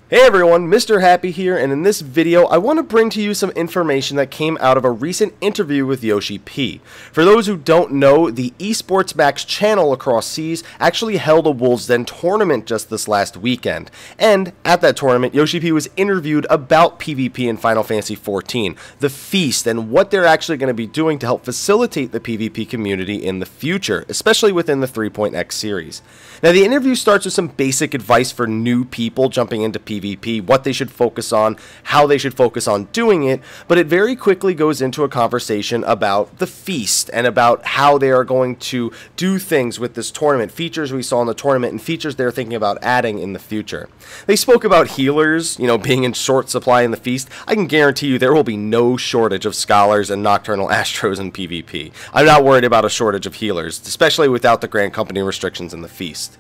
Hey everyone, Mr. Happy here, and in this video I want to bring to you some information that came out of a recent interview with Yoshi-P. For those who don't know, the Esports Max channel across seas actually held a Wolves Den tournament just this last weekend, and at that tournament Yoshi-P was interviewed about PvP in Final Fantasy XIV, the Feast, and what they're actually going to be doing to help facilitate the PvP community in the future, especially within the 3.x series. Now the interview starts with some basic advice for new people jumping into PvP, what they should focus on, how they should focus on doing it, but it very quickly goes into a conversation about the Feast and about how they are going to do things with this tournament, features we saw in the tournament and features they're thinking about adding in the future. They spoke about healers, being in short supply in the Feast. I can guarantee you there will be no shortage of Scholars and Nocturnal Astros in PvP. I'm not worried about a shortage of healers, especially without the Grand Company restrictions in the Feast.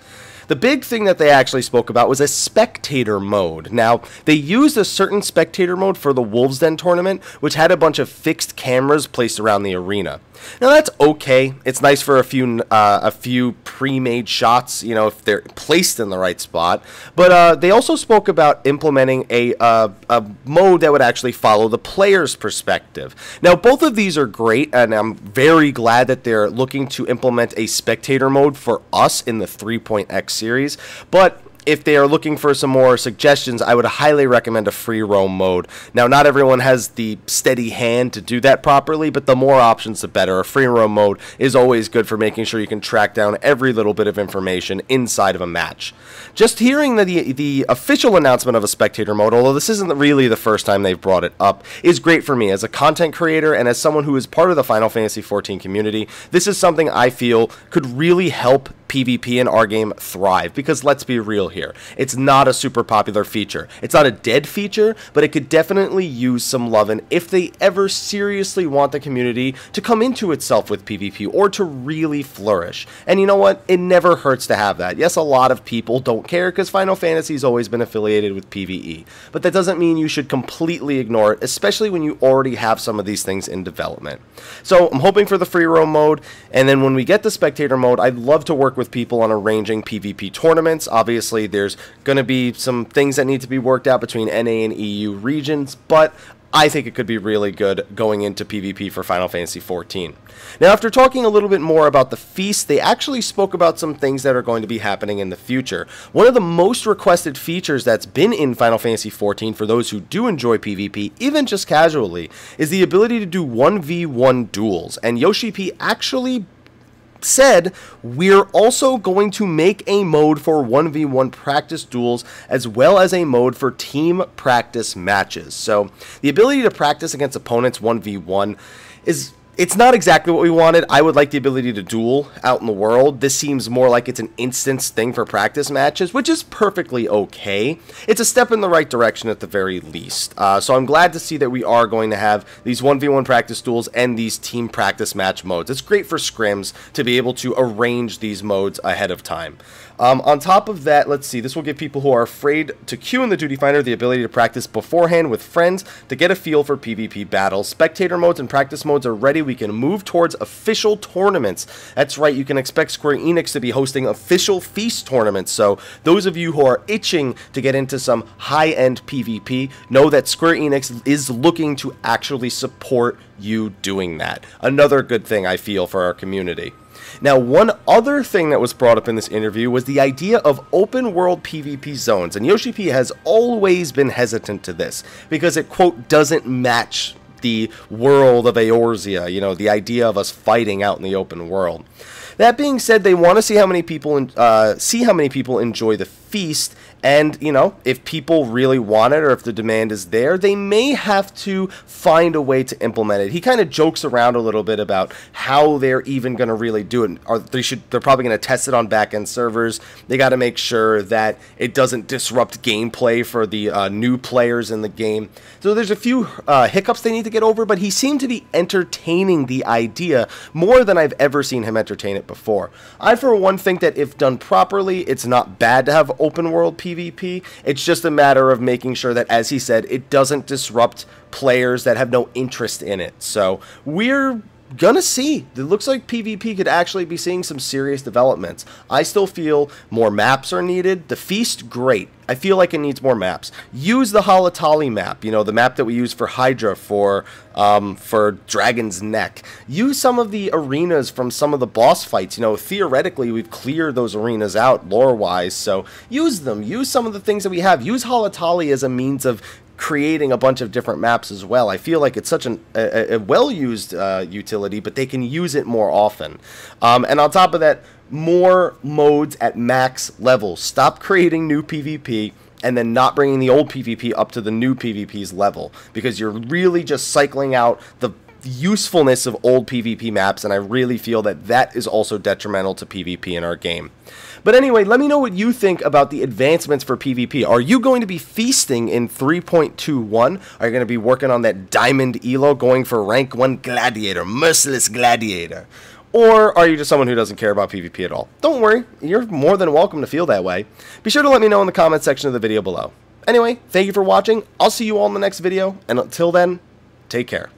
The big thing that they actually spoke about was a Spectator Mode. Now, they used a certain Spectator Mode for the Wolves Den tournament, which had a bunch of fixed cameras placed around the arena. Now, that's okay. It's nice for a few pre-made shots, if they're placed in the right spot. But they also spoke about implementing a mode that would actually follow the player's perspective. Now, both of these are great, and I'm very glad that they're looking to implement a Spectator Mode for us in the 3.x series, but if they are looking for some more suggestions, I would highly recommend a free roam mode. Now, not everyone has the steady hand to do that properly, but the more options, the better. A free roam mode is always good for making sure you can track down every little bit of information inside of a match. Just hearing the official announcement of a Spectator Mode, although this isn't really the first time they've brought it up, is great for me. As a content creator and as someone who is part of the Final Fantasy XIV community, this is something I feel could really help PvP in our game thrive, because let's be real here, it's not a super popular feature. It's not a dead feature, but it could definitely use some loving if they ever seriously want the community to come into itself with PvP or to really flourish. And you know what? It never hurts to have that. Yes, a lot of people don't care because Final Fantasy's always been affiliated with PvE, but that doesn't mean you should completely ignore it, especially when you already have some of these things in development. So I'm hoping for the free roam mode, and then when we get the Spectator Mode, I'd love to work with people on arranging PvP tournaments. Obviously, there's going to be some things that need to be worked out between NA and EU regions, but I think it could be really good going into PvP for Final Fantasy XIV. Now, after talking a little bit more about the Feast, they actually spoke about some things that are going to be happening in the future. One of the most requested features that's been in Final Fantasy XIV for those who do enjoy PvP, even just casually, is the ability to do 1v1 duels, and Yoshi-P actually said we're also going to make a mode for 1v1 practice duels as well as a mode for team practice matches. So the ability to practice against opponents 1v1 it's not exactly what we wanted. I would like the ability to duel out in the world. This seems more like it's an instance thing for practice matches, which is perfectly okay. It's a step in the right direction at the very least. So I'm glad to see that we are going to have these 1v1 practice duels and these team practice match modes. It's great for scrims to be able to arrange these modes ahead of time. On top of that, let's see, this will give people who are afraid to queue in the Duty Finder the ability to practice beforehand with friends to get a feel for PvP battles. Spectator modes and practice modes are ready. We can move towards official tournaments. That's right, you can expect Square Enix to be hosting official Feast tournaments. So those of you who are itching to get into some high-end PvP, know that Square Enix is looking to actually support you doing that. Another good thing I feel for our community. Now, one other thing that was brought up in this interview was the idea of open world PvP zones, and Yoshi-P has always been hesitant to this because it, quote, doesn't match the world of Eorzea, the idea of us fighting out in the open world. That being said, they want to see how many people enjoy the Feast, and if people really want it or if the demand is there, they may have to find a way to implement it. He kind of jokes around a little bit about how they're even going to really do it. They're probably going to test it on back-end servers. They got to make sure that it doesn't disrupt gameplay for the new players in the game. So there's a few hiccups they need to get over, but he seemed to be entertaining the idea more than I've ever seen him entertain it before. I, for one, think that if done properly, it's not bad to have open world PvP. It's just a matter of making sure that, as he said, it doesn't disrupt players that have no interest in it. So we're gonna see. It looks like PvP could actually be seeing some serious developments. I still feel more maps are needed. The Feast, great. I feel like it needs more maps. Use the Halatali map, you know, the map that we use for Hydra, for Dragon's Neck. Use some of the arenas from some of the boss fights. You know, theoretically, we've cleared those arenas out lore-wise, so use them. Use some of the things that we have. Use Halatali as a means of creating a bunch of different maps as well. I feel like it's such a well-used utility, but they can use it more often. And on top of that, more modes at max level. Stop creating new PvP and then not bringing the old PvP up to the new PvP's level, because you're really just cycling out the usefulness of old PvP maps, and I really feel that that is also detrimental to PvP in our game. But anyway, let me know what you think about the advancements for PvP. Are you going to be feasting in 3.21? Are you going to be working on that Diamond Elo, going for rank 1 Gladiator, Merciless Gladiator? Or are you just someone who doesn't care about PvP at all? Don't worry, you're more than welcome to feel that way. Be sure to let me know in the comment section of the video below. Anyway, thank you for watching. I'll see you all in the next video, and until then, take care.